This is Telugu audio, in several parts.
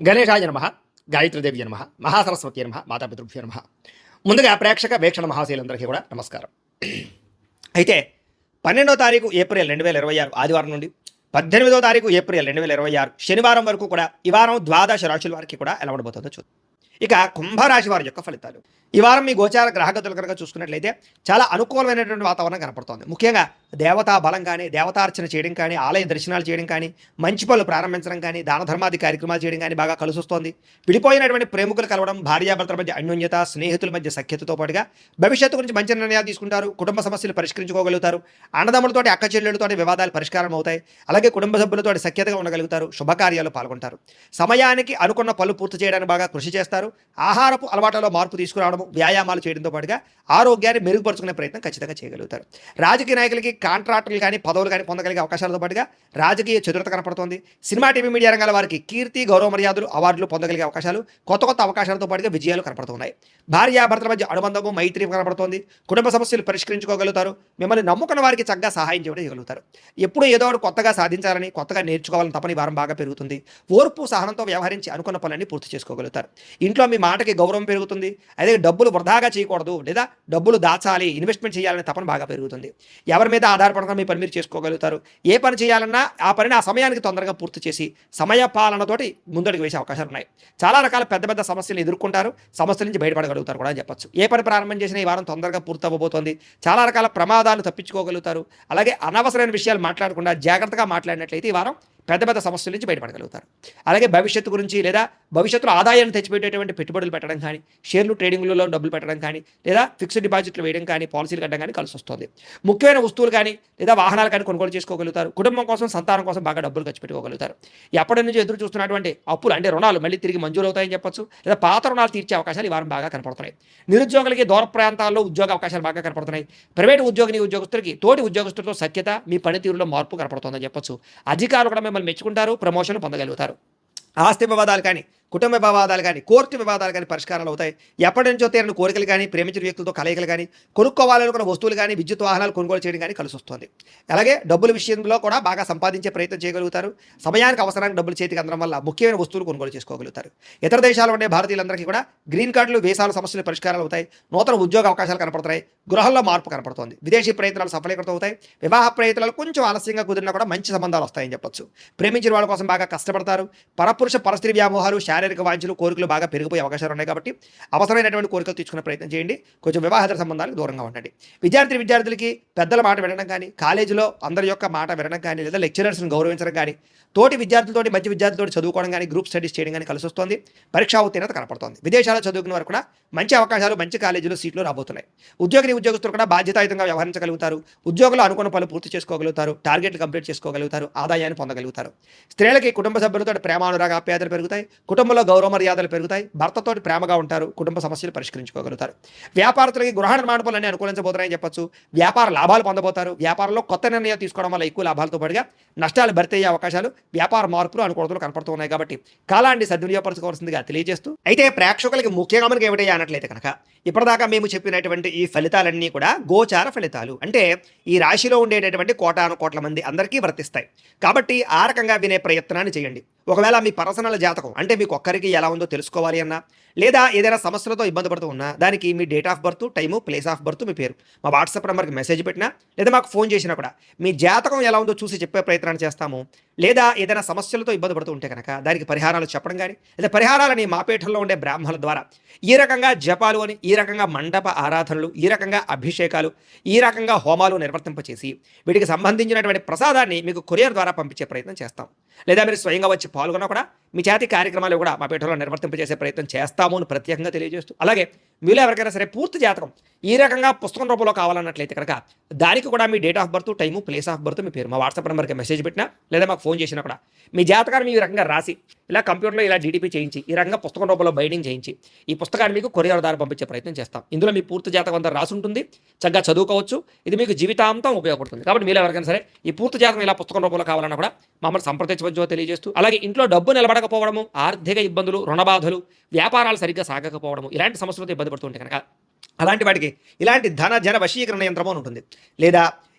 గణేశాయ నమః, గాయత్రీదేవి నమః, మహాసరస్వతి నమః, మాతాపితృభ్యో నమః. ముందుగా ప్రేక్షక వీక్షణ మహాశీలందరికీ కూడా నమస్కారం. అయితే 12వ తారీఖు ఏప్రిల్ 2026 ఆదివారం నుండి 18వ తారీఖు ఏప్రిల్ 2026 శనివారం వరకు కూడా ఈ వారం ద్వాదశ రాశుల వారికి కూడా ఎలా ఉండబోతుందో చూద్దాం. ఇక కుంభరాశి వారి యొక్క ఫలితాలు. ఈ వారం మీ గోచార గ్రహగతులు కనుక చూసుకున్నట్లయితే చాలా అనుకూలమైనటువంటి వాతావరణం కనపడుతోంది. ముఖ్యంగా దేవతా బలం కానీ, దేవతార్చన చేయడం కానీ, ఆలయ దర్శనాలు చేయడం కానీ, మంచి పనులు ప్రారంభించడం కానీ, దాన ధర్మాది కార్యక్రమాలు చేయడం కానీ బాగా కలిసి వస్తోంది. విడిపోయినటువంటి ప్రేమికులు కలవడం, భార్యాభర్తల మధ్య అన్యోన్యత, స్నేహితుల మధ్య సఖ్యతతో పాటుగా భవిష్యత్తు గురించి మంచి నిర్ణయాలు తీసుకుంటారు. కుటుంబ సమస్యలు పరిష్కరించుకోగలుగుతారు. అన్నదమ్ములతోటి, అక్క చెల్లెలతోటి వివాదాలు పరిష్కారం అవుతాయి. అలాగే కుటుంబ సభ్యులతో సఖ్యతగా ఉండగలుగుతారు. శుభకార్యాలు పాల్గొంటారు. సమయానికి అనుకున్న పనులు పూర్తి చేయడానికి బాగా కృషి చేస్తారు. ఆహారపు అలవాట్లలో మార్పు తీసుకురావడం, వ్యాయామాలు చేయడంతో పాటుగా ఆరోగ్యాన్ని మెరుగుపరుచుకునే ప్రయత్నం ఖచ్చితంగా చేయగలుగుతారు. రాజకీయ నాయకులకి కాంట్రాక్టులు కానీ, పదవులు కానీ పొందగలిగే అవకాశాలతో పాటుగా రాజకీయ చతురత కనపడుతోంది. సినిమా, టీవీ, మీడియా రంగాల వారికి కీర్తి, గౌరవ మర్యాదలు, అవార్డులు పొందగలిగే అవకాశాలు, కొత్త కొత్త అవకాశాలతో పాటుగా విజయాలు కనపడుతున్నాయి. భార్యాభర్తల మధ్య అనుబంధము, మైత్రి కనపడుతోంది. కుటుంబ సమస్యలు పరిష్కరించుకోగలుగుతారు. మిమ్మల్ని నమ్ముకున్న వారికి చక్కగా సహాయం చేయగలుగుతారు. ఎప్పుడు ఏదో ఒకటి కొత్తగా సాధించాలని, కొత్తగా నేర్చుకోవాలని తపని వారం బాగా పెరుగుతుంది. ఓర్పు, సహనంతో వ్యవహరించి అనుకున్న పనులన్నీ పూర్తి చేసుకోగలుగుతారు. ఇంట్లో మీ మాటకి గౌరవం పెరుగుతుంది. అదే డబ్బులు వృధాగా చేయకూడదు, లేదా డబ్బులు దాచాలి, ఇన్వెస్ట్మెంట్ చేయాలనే తపన బాగా పెరుగుతుంది. ఎవరి మీద ఆధారపడకుండా మీ పని మీరు చేసుకోగలుగుతారు. ఏ పని చేయాలన్నా ఆ పనిని ఆ సమయానికి తొందరగా పూర్తి చేసి సమయ పాలనతోటి ముందడుగు వేసే అవకాశాలు ఉన్నాయి. చాలా రకాల పెద్ద పెద్ద సమస్యలు ఎదుర్కొంటారు. సమస్యల నుంచి బయటపడగలుగుతారు కూడా అని చెప్పొచ్చు. ఏ పని ప్రారంభం చేసినా ఈ వారం తొందరగా పూర్తి అవ్వబోతోంది. చాలా రకాల ప్రమాదాలు తప్పించుకోగలుగుతారు. అలాగే అనవసరమైన విషయాలు మాట్లాడకుండా జాగ్రత్తగా మాట్లాడినట్లయితే ఈ వారం పెద్ద పెద్ద సమస్యల నుంచి బయటపడగలుగుతారు. అలాగే భవిష్యత్తు గురించి, లేదా భవిష్యత్తులో ఆదాయాన్ని తెచ్చిపెట్టేటువంటి పెట్టుబడులు పెట్టడం కానీ, షేర్లు ట్రేడింగ్లలో డబ్బులు పెట్టడం కానీ, లేదా ఫిక్స్డ్ డిపాజిట్లు వేయడం కానీ, పాలసీలు కట్టడం కానీ కలిసి వస్తుంది. ముఖ్యమైన వస్తువులు కానీ, లేదా వాహనాలు కానీ కొనుగోలు చేసుకోగలుగుతారు. కుటుంబం కోసం, సంతానం కోసం బాగా డబ్బులు ఖర్చు పెట్టుకోగలుగుతారు. ఎప్పటి నుంచి ఎదురు చూస్తున్నటువంటి అప్పులు అంటే రుణాలు మళ్ళీ తిరిగి మంజూరు అవుతాయని చెప్పొచ్చు. లేదా పాత రుణాలు తీర్చే అవకాశాలు ఈ వారం బాగా కనపడుతున్నాయి. నిరుద్యోగులకి దూర ప్రాంతాల్లో ఉద్యోగ అవకాశాలు బాగా కనపడుతున్నాయి. ప్రైవేటు ఉద్యోగస్తులకి తోటి ఉద్యోగస్తులతో సఖ్యత, మీ పనితీరులో మార్పు కనపడుతుందని చెప్పొచ్చు. అధికారులు కూడా మిమ్మల్ని మెచ్చుకుంటారు, ప్రమోషన్లు పొందగలుగుతారు. ఆస్తి వివాదాలు కానీ, కుటుంబ వివాదాలు కానీ, కోర్టు వివాదాలు కానీ పరిష్కారాలు అవుతాయి. ఎప్పటి నుంచో తీరని కోరికలు కానీ, ప్రేమించిన వ్యక్తులతో కలయికలు కానీ, కొనుక్కోవాలనుకున్న వస్తువులు కానీ, విద్యుత్ వాహనాలు కొనుగోలు చేయడం కానీ కలిసి వస్తుంది. అలాగే డబ్బుల విషయంలో కూడా బాగా సంపాదించే ప్రయత్నం చేయగలుగుతారు. సమయానికి అవసరానికి డబ్బులు చేతికి అందడం వల్ల ముఖ్యమైన వస్తువులు కొనుగోలు చేసుకోగలుగుతారు. ఇతర దేశాల్లో ఉండే భారతీయులందరికీ కూడా గ్రీన్ కార్డులు, వీసాల సమస్యలు పరిష్కారాలు అవుతాయి. నూతన ఉద్యోగ అవకాశాలు కనపడుతున్నాయి. గృహంలో మార్పు కనపడుతుంది. విదేశీ ప్రయత్నాలు సఫలీకృతం అవుతాయి. వివాహ ప్రయత్నాలు కొంచెం ఆలస్యంగా కుదిరినా కూడా మంచి సంబంధాలు వస్తాయని చెప్పొచ్చు. ప్రేమించిన వాళ్ళ కోసం బాగా కష్టపడతారు. పరపురుష పరస్త్రీ వ్యామోహాలు, శారీరక వాంఛలు, కోరికలు బాగా పెరిగిపోయే అవకాశాలు ఉన్నాయి. కాబట్టి అవసరమైనటువంటి కోరికలు తీసుకునే ప్రయత్నం చేయండి. కొంచెం వివాహేతర సంబంధాలకు దూరంగా ఉండండి. విద్యార్థులకి పెద్దల మాట వినడం కానీ, కాలేజీలో అందరి యొక్క మాట వినడం కానీ, లేదా లెక్చరర్స్ని గౌరవించడం కానీ, తోటి విద్యార్థులతోటి, మంచి విద్యార్థులతో చదువుకోవడం కానీ, గ్రూప్ స్టడీస్ చేయడం కానీ కలిసి వస్తుంది. పరీక్షా ఉత్తీర్ణత కనపడుతోంది. విదేశాల్లో చదువుకున్న వారు కూడా మంచి అవకాశాలు, మంచి కాలేజీలో సీట్లు రాబోతున్నాయి. ఉద్యోగస్తులు కూడా బాధ్యతాయుతంగా వ్యవహరించగలుగుతారు. ఉద్యోగులు అనుకున్న పనులు పూర్తి చేసుకోగలుగుతారు. టార్గెట్లు కంప్లీట్ చేసుకోగలుగుతారు. ఆదాయాన్ని పొందగలుగుతారు. స్త్రీలకి కుటుంబ సభ్యులతో ప్రేమానురాగ ఆప్యాయతలు పెరుగుతాయి. కుటుంబంలో గౌరవ మర్యాదలు పెరుగుతాయి. భర్తతో ప్రేమగా ఉంటారు. కుటుంబ సమస్యలు పరిష్కరించుకోగలుగుతారు. వ్యాపారస్తులకి గృహ నిర్మాణ పనులన్నీ అనుకూలించబోతున్నాయని చెప్పొచ్చు. వ్యాపార లాభాలు పొందబోతారు. వ్యాపారంలో కొత్త నిర్ణయాలు తీసుకోవడం వల్ల ఎక్కువ లాభాలతో పాటుగా నష్టాలు భర్తీ అయ్యే అవకాశాలు, వ్యాపార మార్పులు, అనుకూలతలు కనపడుతూ ఉన్నాయి. కాబట్టి కాలాన్ని సద్వినియోగపరచుకోవాల్సిందిగా తెలియజేస్తూ, అయితే ప్రేక్షకులకి ముఖ్యంగా మనకి ఏమిటయ్యా అన్నట్లయితే కనుక ఇప్పటిదాకా మేము చెప్పినటువంటి ఈ ఫలితాలన్నీ కూడా గోచార ఫలితాలు. అంటే ఈ రాశిలో ఉండేటటువంటి కోటాను కోట్ల మంది అందరికీ వర్తిస్తాయి. కాబట్టి ఆ రకంగా వినే ప్రయత్నాన్ని చేయండి. ఒకవేళ మీ పర్సనల్ జాతకం అంటే మీకు ఒక్కరికి ఎలా ఉందో తెలుసుకోవాలి అన్నా, లేదా ఏదైనా సమస్యలతో ఇబ్బంది పడుతూ ఉన్నా, దానికి మీ date of birth, time, place of birth, మీ పేరు మా వాట్సాప్ నెంబర్కి మెసేజ్ పెట్టినా, లేదా మాకు ఫోన్ చేసినా కూడా మీ జాతకం ఎలా ఉందో చూసి చెప్పే ప్రయత్నాన్ని చేస్తాము. లేదా ఏదైనా సమస్యలతో ఇబ్బంది పడుతూ ఉంటే కనుక దానికి పరిహారాలు చెప్పడం కానీ, లేదా పరిహారాలని మా పీఠంలో ఉండే బ్రాహ్మణుల ద్వారా ఈ రకంగా జపాలు అని, ఈ రకంగా మండప ఆరాధనలు, ఈ రకంగా అభిషేకాలు, ఈ రకంగా హోమాలు నిర్వర్తింపచేసి వీటికి సంబంధించినటువంటి ప్రసాదాన్ని మీకు కొరియర్ ద్వారా పంపించే ప్రయత్నం చేస్తాం. లేదా మీరు స్వయంగా వచ్చి పాల్గొన్నా కూడా మీ చేతి కార్యక్రమాలు కూడా మా పీఠంలో నిర్వర్తింపజేసే ప్రయత్నం చేస్తాము అని ప్రత్యేకంగా తెలియజేస్తూ, అలాగే మీలో ఎవరికైనా సరే పూర్తి జాతకం ఈ రకంగా పుస్తకం రూపంలో కావాలన్నట్లయితే కనుక దానికి కూడా మీ date of birth, time, place of birth, మీ పేరు మా వాట్సాప్ నెంబర్కి మెసేజ్ పెట్టినా, లేదా మాకు ఫోన్ చేసినా కూడా మీ జాతకాన్ని ఈ రకంగా రాసి ఇలా కంప్యూటర్లో ఇలా డీటీపీ చేయించి ఈ రకంగా పుస్తకం రూపంలో బైండింగ్ చేయించి ఈ పుస్తకాన్ని మీకు కొరియర్ ద్వారా పంపించే ప్రయత్నం చేస్తాం. ఇందులో మీ పూర్తి జాతకం అంతా రాసి ఉంటుంది. చక్కగా చదువుకోవచ్చు. ఇది మీకు జీవితాంతం ఉపయోగపడుతుంది. కాబట్టి మీలో ఎవరికైనా సరే ఈ పూర్తి జాతకం ఇలా పుస్తకం రూపంలో కావాలన్నా కూడా మమ్మల్ని సంప్రదించవచ్చో తెలియజేస్తూ, అలాగే ఇంట్లో డబ్బు నిలబడకపోవడము, ఆర్థిక ఇబ్బందులు, రుణబాధలు, వ్యాపారాలు సరిగ్గా సాగకపోవడము, ఇలాంటి సమస్యలతో ఇబ్బంది పడుతుంటే కనుక అలాంటి వాటికి ఇలాంటి ధన జన వశీకరణ యంత్రము అని ఉంటుంది. లేదా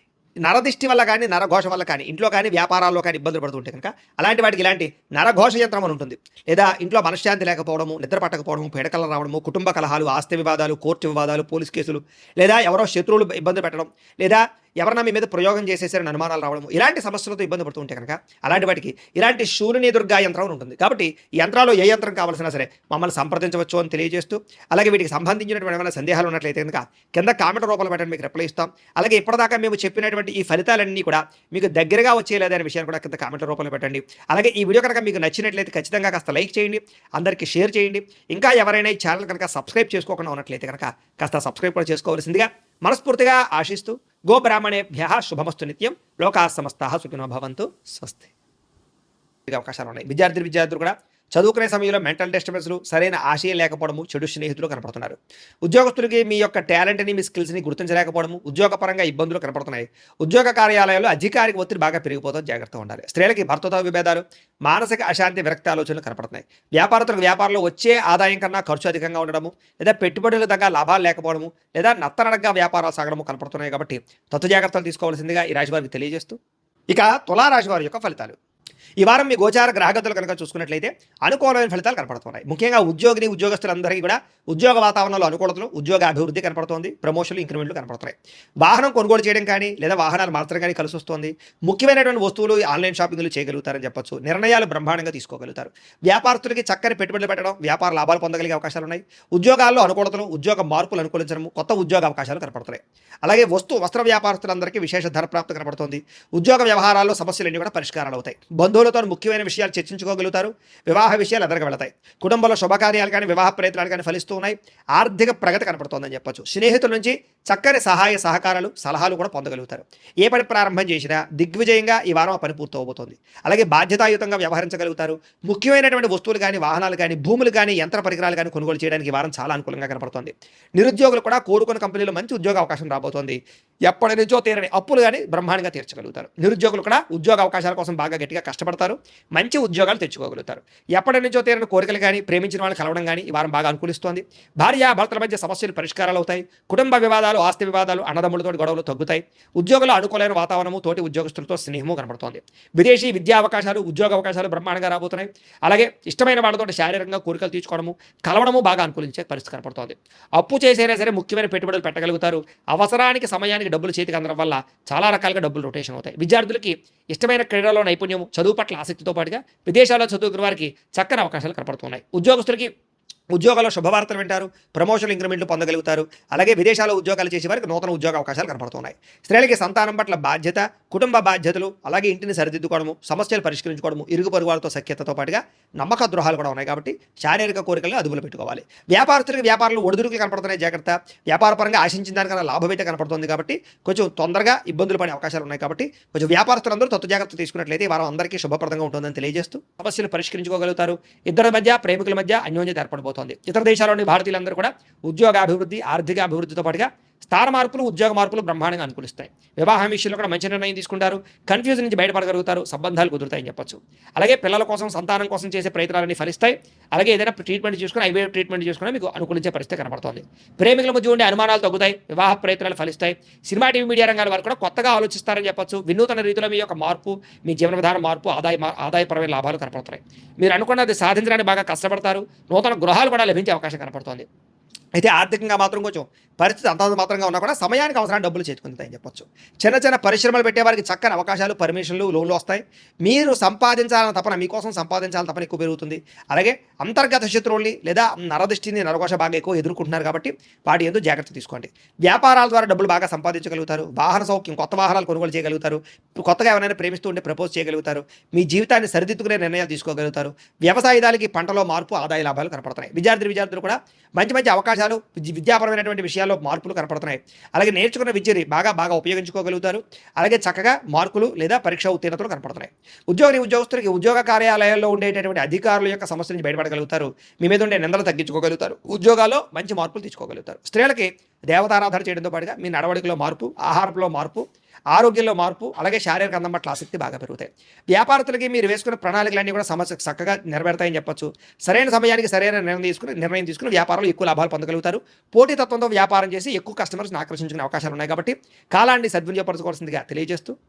నరదిష్టి వల్ల కానీ నరఘోష వల్ల కానీ ఇంట్లో కానీ వ్యాపారాల్లో కానీ ఇబ్బందులు పడుతుంటే కనుక అలాంటి వాటికి ఇలాంటి నరఘోష యంత్రం అని ఉంటుంది. లేదా ఇంట్లో మనశ్శాంతి లేకపోవడము, నిద్ర పట్టకపోవడము, పీడకలు రావడము, కుటుంబ కలహాలు, ఆస్తి వివాదాలు, కోర్టు వివాదాలు, పోలీస్ కేసులు, లేదా ఎవరో శత్రువులు ఇబ్బంది పెట్టడం, లేదా ఎవరన్నా మీ మీద ప్రయోగం చేసేసారని అనుమానాలు రావడం, ఇలాంటి సమస్యలతో ఇబ్బంది పడుతుంటే కనుక అలాంటి వాటికి ఇలాంటి శూలిని దుర్గా యంత్రం అని ఉంటుంది. కాబట్టి ఈ యంత్రాలు ఏ యంత్రం కావాల్సినా సరే మమ్మల్ని సంప్రదించవచ్చు అని తెలియజేస్తూ, అలాగే వీటికి సంబంధించినటువంటి ఏమైనా సందేహాలు ఉన్నట్లయితే కనుక కింద కామెంట్ రూపంలో పెట్టండి, మీకు రిప్లై ఇస్తాం. అలాగే ఇప్పటిదాకా మేము చెప్పినటువంటి ఈ ఫలితాలన్నీ కూడా మీకు దగ్గరగా వచ్చేలేదనే విషయాన్ని కూడా కింద కామెంట్ రూపంలో పెట్టండి. అలాగే ఈ వీడియో కనుక మీకు నచ్చినట్లయితే ఖచ్చితంగా కాస్త లైక్ చేయండి, అందరికీ షేర్ చేయండి. ఇంకా ఎవరైనా ఈ ఛానల్ కనుక సబ్స్క్రైబ్ చేసుకోకుండా ఉన్నట్లయితే కనుక కాస్త సబ్స్క్రైబ్ కూడా చేసుకోవాల్సిందిగా మనస్ఫూర్తిగా ఆశిస్తూ, గోబ్రాహ్మణేభ్యః శుభమస్తు నిత్యం, లోకాః సమస్తాః సుఖినో భవంతు, స్వస్తి. అవకాశాలు ఉన్నాయి. విద్యార్థులు కూడా చదువుకునే సమయంలో మెంటల్ డిస్టర్బెన్స్లు, సరైన ఆశయం లేకపోవడము, చెడు స్నేహితులు కనపడుతున్నారు. ఉద్యోగస్తులకి మీ యొక్క టాలెంట్ని, మీ స్కిల్స్ని గుర్తించలేకపోవడము, ఉద్యోగపరంగా ఇబ్బందులు కనపడుతున్నాయి. ఉద్యోగ కార్యాలయాల్లో అధికారిక ఒత్తిడి బాగా పెరిగిపోతుంది, జాగ్రత్తగా ఉండాలి. స్త్రీలకి భర్తతో విభేదాలు, మానసిక అశాంతి, విరక్తి ఆలోచనలు కనపడుతున్నాయి. వ్యాపారస్తులకు వ్యాపారంలో వచ్చే ఆదాయం కన్నా ఖర్చు అధికంగా ఉండడము, లేదా పెట్టుబడులు తగ్గ లాభాలు లేకపోవడము, లేదా నత్తనడగ్గా వ్యాపారాలు సాగడము కనపడుతున్నాయి. కాబట్టి జాగ్రత్తలు తీసుకోవాల్సిందిగా ఈ రాశి వారికి తెలియజేస్తూ, ఇక తులారాశి వారి యొక్క ఫలితాలు. ఈ వారం మీ గోచార గ్రహగతులు కనుక చూసుకున్నట్లయితే అనుకూలమైన ఫలితాలు కనపడుతున్నాయి. ముఖ్యంగా ఉద్యోగస్తులందరికీ కూడా ఉద్యోగ వాతావరణంలో అనుకూలతలు, ఉద్యోగ అభివృద్ధి కనపడుతోంది, ప్రమోషన్లు, ఇంక్రిమెంట్లు కనపడుతున్నాయి. వాహనం కొనుగోలు చేయడం కానీ, లేదా వాహనాలు మార్చడం కానీ కలిసి వస్తుంది. ముఖ్యమైనటువంటి వస్తువులు ఆన్లైన్ షాపింగ్లు చేయగలుగుతారని చెప్పొచ్చు. నిర్ణయాలు బ్రహ్మాండంగా తీసుకోగలుగుతారు. వ్యాపారస్తులకి చక్కని పెట్టుబడులు పెట్టడం, వ్యాపార లాభాలు పొందగలిగే అవకాశాలు ఉన్నాయి. ఉద్యోగాల్లో అనుకూలతలు, ఉద్యోగ మార్పులు అనుకూలించడం, కొత్త ఉద్యోగ అవకాశాలు కనపడుతున్నాయి. అలాగే వస్త్ర వ్యాపారస్తులందరికీ విశేష ధన ప్రాప్తి కనపడుతోంది. ఉద్యోగ వ్యవహారాల్లో సమస్యలన్నీ కూడా పరిష్కారాలు అవుతాయి. బంధువులతో ముఖ్యమైన విషయాలు చర్చించుకోగలుగుతారు. వివాహ విషయాలు ఎదురుగా వెళతాయి. కుటుంబంలో శుభకార్యాలు కానీ, వివాహ ప్రయత్నాలు కానీ ఫలిస్తూ ఉన్నాయి. ఆర్థిక ప్రగతి కనపడుతోందని చెప్పొచ్చు. స్నేహితుల నుంచి చక్కని సహాయ సహకారాలు, సలహాలు కూడా పొందగలుగుతారు. ఏ పని ప్రారంభం చేసినా దిగ్విజయంగా ఈ వారం ఆ పని పూర్తవబోతోంది. అలాగే బాధ్యతాయుతంగా వ్యవహరించగలుగుతారు. ముఖ్యమైనటువంటి వస్తువులు కానీ, వాహనాలు కానీ, భూములు కానీ, యంత్ర పరికరాలు కానీ కొనుగోలు చేయడానికి ఈ వారం చాలా అనుకూలంగా కనపడుతోంది. నిరుద్యోగులు కూడా కోరుకున్న కంపెనీలో మంచి ఉద్యోగ అవకాశం రాబోతోంది. ఎప్పటి నుంచో తీరని అప్పులు కానీ బ్రహ్మాండంగా తీర్చగలుగుతారు. నిరుద్యోగులు కూడా ఉద్యోగ అవకాశాల కోసం బాగా గట్టిగా కష్టపడతారు. మంచి ఉద్యోగాలు తెచ్చుకోగలుగుతారు. ఎప్పటి నుంచో తీరని కోరికలు కానీ, ప్రేమించిన వాళ్ళని కలవడం కానీ ఈ వారం బాగా అనుకూలిస్తోంది. భార్యాభర్తల మధ్య సమస్యలు పరిష్కారాలు అవుతాయి. కుటుంబ వివాదాలు, ఆస్తి వివాదాలు, అన్నదమ్ములతో గొడవలు తగ్గుతాయి. ఉద్యోగులు అనుకూలమైన వాతావరణము, తోటి ఉద్యోగస్తులతో స్నేహము కనపడుతోంది. విదేశీ విద్యా అవకాశాలు, ఉద్యోగ అవకాశాలు బ్రహ్మాండంగా రాబోతున్నాయి. అలాగే ఇష్టమైన వాళ్ళతో శారీరకంగా కోరికలు తీర్చుకోవడము, కలవడము బాగా అనుకూలించే పరిస్థితి కనపడుతోంది. అప్పు చేసైనా సరే ముఖ్యమైన పెట్టుబడులు పెట్టగలుగుతారు. అవసరానికి సమయానికి డబ్బులు చేతికి అందడం వల్ల చాలా రకాలుగా డబ్బులు రొటేషన్ అవుతాయి. విద్యార్థులకి ఇష్టమైన క్రీడలో నైపుణ్యం, చదువు పట్ల ఆసక్తితో పాటుగా విదేశాల్లో చదువుకున్న వారికి చక్కని అవకాశాలు కనపడుతున్నాయి. ఉద్యోగస్తులకి ఉద్యోగాల్లో శుభవార్తలు వింటారు. ప్రమోషన్లు, ఇంక్రిమెంట్లు పొందగలుగుతారు. అలాగే విదేశాల్లో ఉద్యోగాలు చేసే వారికి నూతన ఉద్యోగ అవకాశాలు కనపడుతున్నాయి. స్త్రీలకి సంతానం పట్ల బాధ్యత, కుటుంబ బాధ్యతలు, అలాగే ఇంటిని సరిదిద్దుకోవడము, సమస్యలు పరిష్కరించుకోవడము, ఇరుగు పొరుగు వారితో సఖ్యతతో పాటుగా నమ్మక ద్రోహాలు కూడా ఉన్నాయి. కాబట్టి శారీరక కోరికలను అదుపులో పెట్టుకోవాలి. వ్యాపారస్తులకి వ్యాపారంలో ఒడిదుడుకులు కనపడుతున్నాయి, జాగ్రత్త. వ్యాపార పరంగా ఆశించిన దానికన్నా లాభం అయితే కనపడుతుంది. కాబట్టి కొంచెం తొందరగా ఇబ్బందులు పడే అవకాశాలు ఉన్నాయి. కాబట్టి కొంచెం వ్యాపారస్తులందరూ జాగ్రత్త తీసుకున్నట్లయితే వారం అందరికీ శుభప్రదంగా ఉంటుందని తెలియజేస్తూ, సమస్యలు పరిష్కరించుకోగలుగుతారు. ఇద్దరి మధ్య, ప్రేమికుల మధ్య అన్యోన్యత ఏర్పడబోతోంది. ఇతర దేశాల్లోని భారతీయులందరూ కూడా ఉద్యోగ అభివృద్ధి, ఆర్థిక అభివృద్ధితో పాటుగా స్థాన మార్పులు, ఉద్యోగ మార్పులు బ్రహ్మాండంగా అనుకూలిస్తాయి. వివాహం విషయంలో కూడా మంచి నిర్ణయం తీసుకుంటారు. కన్ఫ్యూజన్ నుంచి బయటపడగలుగుతారు. సంబంధాలు కుదురుతాయని చెప్పొచ్చు. అలాగే పిల్లల కోసం, సంతానం కోసం చేసే ప్రయత్నాలన్నీ ఫలిస్తాయి. అలాగే ఏదైనా ట్రీట్మెంట్ చేసుకుని, ఐవీఎఫ్ ట్రీట్మెంట్ చేసుకుని మీకు అనుకూలించే పరిస్థితి కనపడుతోంది. ప్రేమికుల మధ్య ఉండే అనుమానాలు తగ్గుతాయి. వివాహ ప్రయత్నాలు ఫలిస్తాయి. సినిమా, టీవీ, మీడియా రంగాల వారు కూడా కొత్తగా ఆలోచిస్తారని చెప్పొచ్చు. వినూతన రీతిలో మీ యొక్క మార్పు, మీ జీవన విధాన మార్పు, ఆదాయపరమైన లాభాలు కనపడుతున్నాయి. మీరు అనుకున్నది సాధించడానికి బాగా కష్టపడతారు. నూతన గృహాలు కూడా లభించే అవకాశం కనపడుతోంది. అయితే ఆర్థికంగా మాత్రం కొంచెం పరిస్థితి అంతంత మాత్రంగా ఉన్నా కూడా సమయానికి అవసరాన్ని డబ్బులు చేతుకుంటాయని చెప్పొచ్చు. చిన్న చిన్న పరిశ్రమలు పెట్టే వారికి చక్కని అవకాశాలు, పర్మిషన్లు, లోన్లు వస్తాయి. మీరు సంపాదించాలని తపన, మీకోసం సంపాదించాలని తపన ఎక్కువ పెరుగుతుంది. అలాగే అంతర్గత శత్రువుల్ని లేదా నరదృష్టిని, నరఘోష బాగా ఎక్కువ ఎదుర్కొంటున్నారు. కాబట్టి వాటి ఎందుకు జాగ్రత్త తీసుకోండి. వ్యాపారాల ద్వారా డబ్బులు బాగా సంపాదించగలుగుతారు. వాహన సౌఖ్యం, కొత్త వాహనాలు కొనుగోలు చేయగలుగుతారు. కొత్తగా ఎవరైనా ప్రేమిస్తూ ఉంటే ప్రపోజ్ చేయగలుగుతారు. మీ జీవితాన్ని సరిదిద్దుకునే నిర్ణయాలు తీసుకోగలుగుతారు. వ్యవసాయదానికి పంటలో మార్పు, ఆదాయ లాభాలు కనపడుతున్నాయి. విద్యార్థులు కూడా మంచి మంచి అవకాశాలు, విద్యాపరమైనటువంటి విషయాల్లో మార్పులు కనపడుతున్నాయి. అలాగే నేర్చుకున్న విద్యని బాగా ఉపయోగించుకోగలుగుతారు. అలాగే చక్కగా మార్కులు లేదా పరీక్ష ఉత్తీర్ణతలు కనపడుతున్నాయి. ఉద్యోగస్తులకి ఉద్యోగ కార్యాలయాల్లో ఉండేటటువంటి అధికారుల యొక్క సమస్య నుంచి బయటపడగలుగుతారు. మీ మీద ఉండే నిందలు తగ్గించుకోగలుగుతారు. ఉద్యోగాల్లో మంచి మార్పులు తెచ్చుకోగలుగుతారు. స్త్రీలకి దేవతారాధన చేయడంతో పాటుగా మీ నడవడికలో మార్పు, ఆహారంలో మార్పు, ఆరోగ్యంలో మార్పు, అలాగే శారీరక అందం పట్ల ఆసక్తి బాగా పెరుగుతాయి. వ్యాపారస్తులకి మీరు వేసుకున్న ప్రణాళికలన్నీ కూడా సమస్య చక్కగా నెరవేరుతాయని చెప్పొచ్చు. సరైన సమయానికి సరైన నిర్ణయం తీసుకుని వ్యాపారంలో ఎక్కువ లాభాలు పొందగలుగుతారు. పోటీతత్వంతో వ్యాపారం చేసి ఎక్కువ కస్టమర్స్ని ఆకర్షించుకునే అవకాశాలు ఉన్నాయి కాబట్టి కాలాన్ని సద్వినియోగపరచుకోవాల్సిందిగా తెలియజేస్తూ